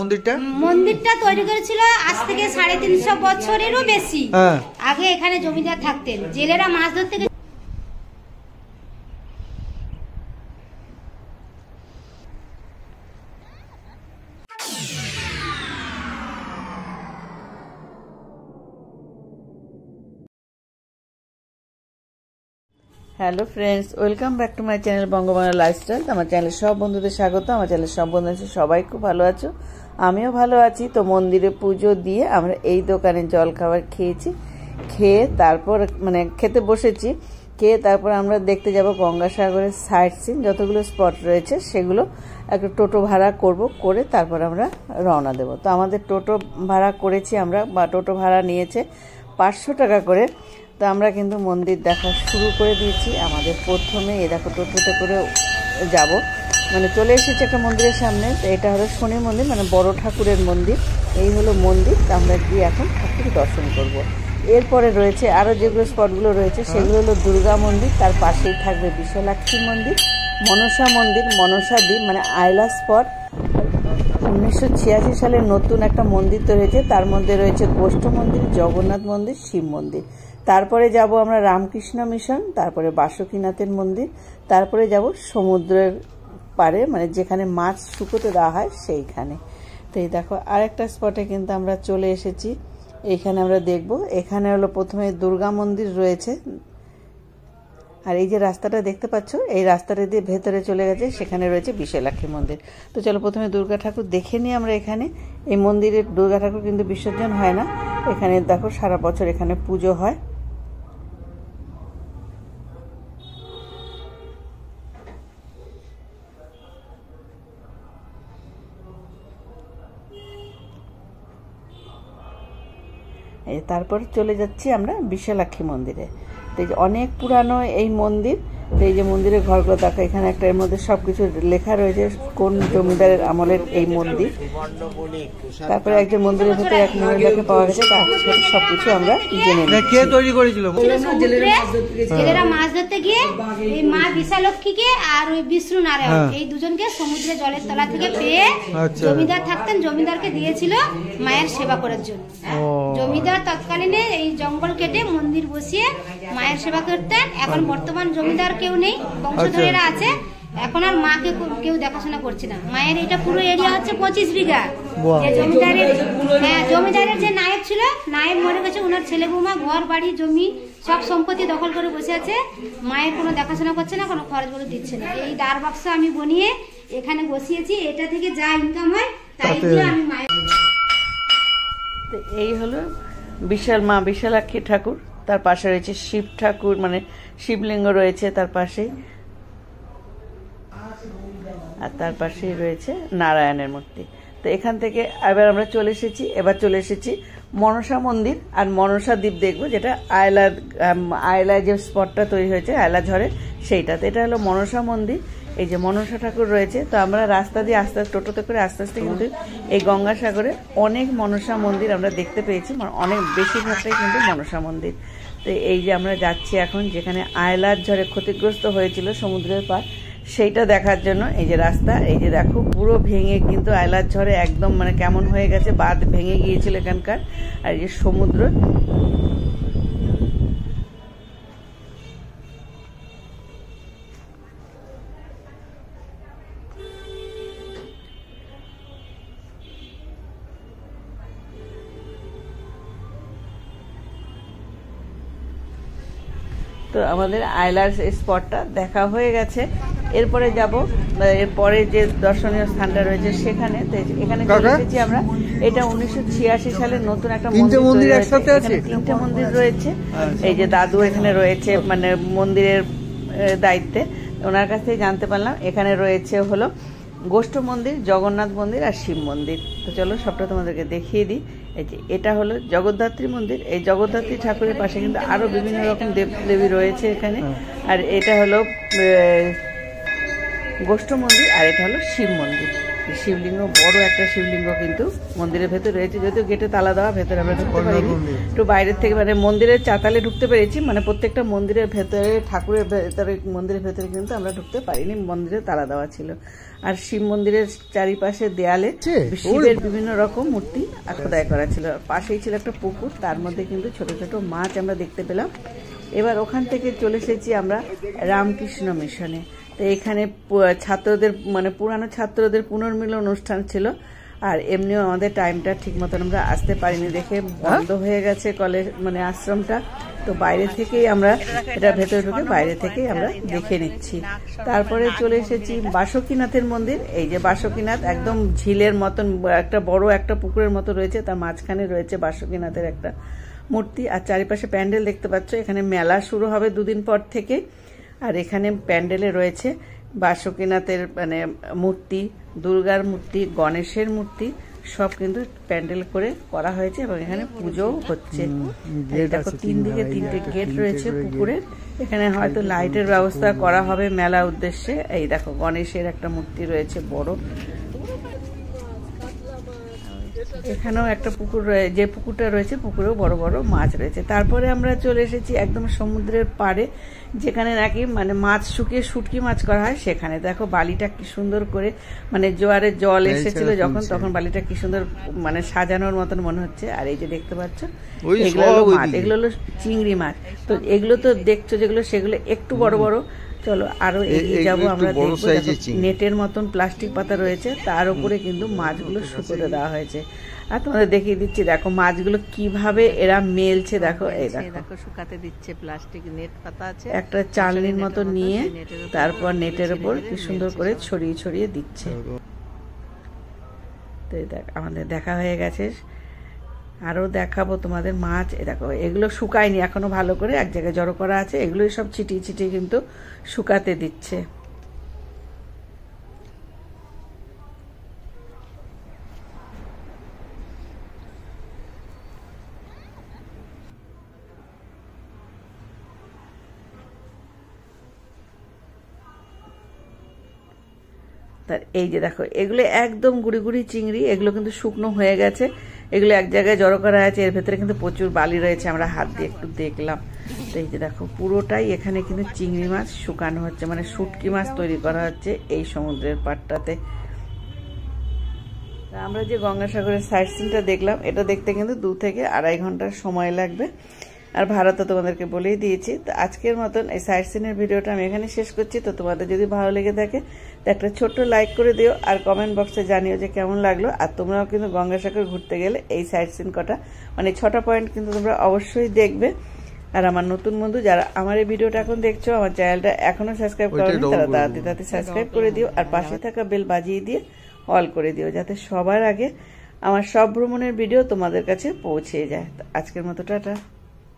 মন্দিরটা তৈরি করেছিল আজ থেকে 350 বছরেরও বেশি আগে। এখানে জমিদার থাকতেন, জেলেরা মাছ ধরতে। Hello friends, welcome back to my channel Bangabangla lifestyle. আমার চ্যানেলের সব বন্ধুদের স্বাগত। আমার চ্যানেলের সব বন্ধু আছে, সবাই খুব ভালো আছো, আমিও ভালো আছি। তো মন্দিরে পুজো দিয়ে আমরা এই দোকানে জল খাবার খেয়েছি, খেয়ে তারপর খেতে বসেছি। খেয়ে তারপর আমরা দেখতে যাব গঙ্গাসাগরের সাইট সিন, যতগুলো স্পট রয়েছে সেগুলো একটা টোটো ভাড়া করব, করে তারপর আমরা রওনা দেব। তো আমাদের টোটো ভাড়া করেছি আমরা, বা টোটো ভাড়া নিয়েছে 500 টাকা করে। তো আমরা কিন্তু মন্দির দেখা শুরু করে দিয়েছি। আমাদের প্রথমে দেখো টোটোতে করে যাব, চলে এসেছি একটা মন্দিরের সামনে। তো এটা হলো শনি মন্দির, বড় ঠাকুরের মন্দির। এই হলো মন্দির। তো আমরা গিয়ে এখন ঠাকুর দর্শন করব। এরপরে রয়েছে আরও যেগুলো স্পটগুলো রয়েছে সেগুলো হলো দুর্গা মন্দির, তার পাশেই থাকবে বিশালাক্ষী মন্দির, মনসা মন্দির, মনসা দ্বীপ আইলা স্পট। 1986 সালে নতুন একটা মন্দির তৈরি হয়েছে, তার মধ্যে রয়েছে গোষ্ঠ মন্দির, জগন্নাথ মন্দির, শিব মন্দির। তারপরে যাব আমরা রামকৃষ্ণ মিশন, তারপরে বাসুকীনাথের মন্দির, তারপরে যাব সমুদ্রের পাড়ে, যেখানে মাছ শুকোতে দেওয়া হয় সেইখানে। তো এই দেখো আরেকটা স্পটে কিন্তু আমরা চলে এসেছি। এইখানে আমরা দেখব, এখানে হলো প্রথমে দুর্গা মন্দির রয়েছে, আর এই যে রাস্তাটা দেখতে পাচ্ছ, এই রাস্তাটা দিয়ে ভেতরে চলে গেছে, সেখানে রয়েছে বিশালাক্ষী মন্দির। তো চলো প্রথমে দুর্গা ঠাকুর দেখে নিই আমরা। এখানে এই মন্দিরে দুর্গা ঠাকুর কিন্তু বিসর্জন হয় না, এখানে দেখো সারা বছর এখানে পুজো হয়। তারপর চলে যাচ্ছি আমরা বিশালাক্ষী মন্দিরে। তো এই যে অনেক পুরানো এই মন্দির। তো এই যে মন্দিরের ঘরগুলো দেখো, এখানে একটা এর মধ্যে সবকিছু লেখা রয়েছে কোন জমিদারের আমলের এই মন্দির। তারপরে একজন মন্দিরের ভেতরে এক মহিলাকে পাওয়া গেছে, তার সাথে সবকিছু আমরা জেনে নিই। কে তৈরি করেছিল? জেলেরা মাছ ধরতে গিয়ে এই মা বিশালক্ষীকে আর ওই বিষ্ণু নারায়ণ এই দুজনকে সমুদ্রে জলের তলা থেকে পেয়ে জমিদার থাকতেন, জমিদারকে দিয়েছিল মায়ের সেবা করার জন্য। জমিদার তৎকালীনে এই জঙ্গল কেটে মন্দির বসিয়ে মায়ের সেবা করতেন। এখন বর্তমান জমিদার কেউ নেই, বংশধরেরা আছে, এখন আর মাকে কেউ দেখাশোনা করছে না। মায়ের এটা পুরো এরিয়া হচ্ছে 25 বিঘা। জমিদারের যে নায়েব ছিল, নায়েব মরে গেছে, ওনার ছেলে বৌমা ঘর বাড়ি জমি সব সম্পত্তি দখল করে বসে আছে। মায়ের কোনো দেখাশোনা করছে না, কোনো খরচ করে দিচ্ছে না। এই দ্বার বাক্স আমি বনিয়ে এখানে বসিয়েছি, এটা থেকে যা ইনকাম হয় তাই দিয়ে আমি মায়ের। তো এই হলো মা বিশালাক্ষী ঠাকুর, তার পাশে রয়েছে শিব ঠাকুর, শিবলিঙ্গ রয়েছে তার পাশেই, আর তার পাশেই রয়েছে নারায়ণের মূর্তি। তো এখান থেকে এবার আমরা চলে এসেছি মনসা মন্দির আর মনসা দ্বীপ দেখবো, যেটা আয়লা যে স্পটটা তৈরি হয়েছে আয়লা ঝড়ে সেইটাতে। এটা হলো মনসা মন্দির। এই যে মনসা ঠাকুর রয়েছে। তো আমরা রাস্তা দিয়ে টোটোতে করে আস্তে আস্তে কিন্তু এই গঙ্গাসাগরে অনেক মনসা মন্দির আমরা দেখতে পেয়েছি, অনেক বেশিরভাগটাই কিন্তু মনসা মন্দির। তো এই যে আমরা যাচ্ছি এখন যেখানে আয়লার ঝড়ে ক্ষতিগ্রস্ত হয়েছিল সমুদ্রের পাড়, সেইটা দেখার জন্য। এই যে রাস্তা, এই যে দেখো পুরো ভেঙে কিন্তু আয়লার ঝড়ে একদম কেমন হয়ে গেছে, বাঁধ ভেঙে গিয়েছিল এখানকার। আর এই যে সমুদ্র, তো আমাদের আয়লার স্পটটা দেখা হয়ে গেছে। এরপরে যাব, এরপরে যে দর্শনীয় স্থানটা রয়েছে সেখানে। এখানে চলে এসেছি আমরা। এটা 1986 সালে নতুন একটা মন্দির একসাথে আছে, 3টে মন্দির রয়েছে। এই যে দাদু এখানে রয়েছে, মন্দিরের দায়িত্বে, ওনার কাছ থেকে জানতে পারলাম এখানে রয়েছে হলো গোষ্ঠ মন্দির, জগন্নাথ মন্দির আর শিব মন্দির। তো চলো সবটা তোমাদেরকে দেখিয়ে দিই। এই যে এটা হলো জগদ্ধাত্রী মন্দির। এই জগদ্ধাত্রী ঠাকুরের পাশে কিন্তু আরো বিভিন্ন রকম দেবদেবী রয়েছে এখানে। আর এটা হলো গোষ্ঠ মন্দির, আর এটা হলো শিব মন্দির। শিবলিঙ্গ, বড় একটা শিবলিঙ্গ কিন্তু মন্দিরের ভেতরে রয়েছে, যদিও গেটে তালা দেওয়া, ভেতরে আমরা ঢুকতে পারিনি, একটু বাইরের থেকে মানে মন্দিরের চাতালে ঢুকতে পেরেছি, মানে প্রত্যেকটা মন্দিরের ভেতরে, ঠাকুরের ভেতরে, মন্দিরের ভেতরে কিন্তু আমরা ঢুকতে পারিনি, মন্দিরে তালা দেওয়া ছিল। আর শিব মন্দিরের চারিপাশে দেয়ালে শিবের বিভিন্ন রকম মূর্তি খোদাই করা ছিল, পাশেই ছিল একটা পুকুর, তার মধ্যে কিন্তু ছোট ছোট মাছ আমরা দেখতে পেলাম। এবার ওখান থেকে চলে এসেছি আমরা রামকৃষ্ণ মিশনে। তো এখানে ছাত্রদের মানে পুরানো ছাত্রদের পুনর্মিলন অনুষ্ঠান ছিল, আর এমনিও আমাদের টাইমটা ঠিক মতন আমরা আসতে পারিনি দেখে বন্ধ হয়ে গেছে কলেজ মানে আশ্রমটা। তো বাইরে থেকেই আমরা এটা ভেতরে ঢুকে বাইরে থেকেই আমরা দেখে নিচ্ছি। তারপরে চলে এসেছি বাসুকীনাথের মন্দির। এই যে বাসুকীনাথ একদম ঝিলের মতন একটা বড় একটা পুকুরের মতো রয়েছে, তার মাঝখানে রয়েছে বাসুকীনাথের একটা মূর্তি, আর চারিপাশে প্যান্ডেল দেখতে পাচ্ছ। এখানে মেলা শুরু হবে দুদিন পর থেকে, আর এখানে প্যান্ডেলে রয়েছে বাসুকীনাথের মানে মূর্তি, দুর্গার মূর্তি, গণেশের মূর্তি, সব কিন্তু প্যান্ডেল করে করা হয়েছে এবং এখানে পুজো হচ্ছে। দেখো 3 দিকে 3টে গেট রয়েছে পুকুরের, এখানে হয়তো লাইটের ব্যবস্থা করা হবে মেলা উদ্দেশ্যে। এই দেখো গণেশের একটা মূর্তি রয়েছে বড়, এখানেও একটা পুকুর রয়েছে, যে পুকুরটা রয়েছে পুকুরেও বড় বড় মাছ রয়েছে। তারপরে আমরা চলে এসেছি একদম সমুদ্রের পাড়ে, যেখানে নাকি মানে মাছ শুকিয়ে শুটকি মাছ করা হয় সেখানে। দেখো বালিটা কি সুন্দর করে মানে জোয়ারের জল এসেছিল যখন, তখন বালিটা কি সুন্দর মানে সাজানোর মতন মনে হচ্ছে। আর এই যে দেখতে পাচ্ছ এগুলো হলো মাছ, এগুলো হলো চিংড়ি মাছ। তো এগুলো তো দেখছো যেগুলো, সেগুলো একটু বড় বড়। চলো আরো এগিয়ে যাবো, আমরা দেখবো নেটের মতন প্লাস্টিক পাতা রয়েছে, তার উপরে কিন্তু মাছগুলো শুকোতে দেওয়া হয়েছে। আর তোমাদের দেখিয়ে দিচ্ছি, দেখো মাছগুলো কিভাবে এরা মেলছে। দেখো এই দেখো শুকাতে দিচ্ছে, প্লাস্টিক নেট পাতা আছে, একটা চালনির মতো নিয়ে তারপর নেটের উপর কি সুন্দর করে ছড়িয়ে ছড়িয়ে দিচ্ছে। তো এই দেখ আমাদের দেখা হয়ে গেছে, আরো দেখাবো তোমাদের মাছ। দেখো এগুলো শুকায়নি এখনো, ভালো করে এক জায়গায় জড়ো করা আছে, এগুলোই সব ছিটিয়ে ছিটিয়ে কিন্তু শুকাতে দিচ্ছে। তার এই যে দেখো এগুলো একদম গুড়ি গুড়ি চিংড়ি, এগুলো কিন্তু শুকনো হয়ে গেছে, এগুলো এক জায়গায় জড়ো করা আছে, এর ভেতরে কিন্তু প্রচুর বালি রয়েছে, আমরা হাত দিয়ে একটু দেখলাম। তো এই যে দেখো পুরোটাই এখানে কিন্তু চিংড়ি মাছ শুকানো হচ্ছে, মানে শুটকি মাছ তৈরি করা হচ্ছে এই সমুদ্রের পাড়টাতে। আমরা যে গঙ্গাসাগরের সাইট সিনটা দেখলাম, এটা দেখতে কিন্তু 2 থেকে 2.5 ঘন্টার সময় লাগবে, আর ভাড়া তো তোমাদেরকে বলেই দিয়েছি। তো আজকের মতন এই সাইট সিনের ভিডিওটা আমি এখানে শেষ করছি। তো তোমাদের যদি ভালো লেগে থাকে তো একটা ছোট্ট লাইক করে দিও, আর কমেন্ট বক্সে জানিও যে কেমন লাগলো। আর তোমরাও কিন্তু গঙ্গাসাগর ঘুরতে গেলে এই সাইট সিন কটা মানে 6টা পয়েন্ট কিন্তু তোমরা অবশ্যই দেখবে। আর আমার নতুন বন্ধু যারা আমার এই ভিডিওটা এখন দেখছো, আমার চ্যানেলটা এখনো সাবস্ক্রাইব করোনি, তারা তাড়াতাড়ি সাবস্ক্রাইব করে দিও, আর পাশে থাকা বেল বাজিয়ে দিয়ে অল করে দিও, যাতে সবার আগে আমার সব ভ্রমণের ভিডিও তোমাদের কাছে পৌঁছে যায়। আজকের মতো টাটা।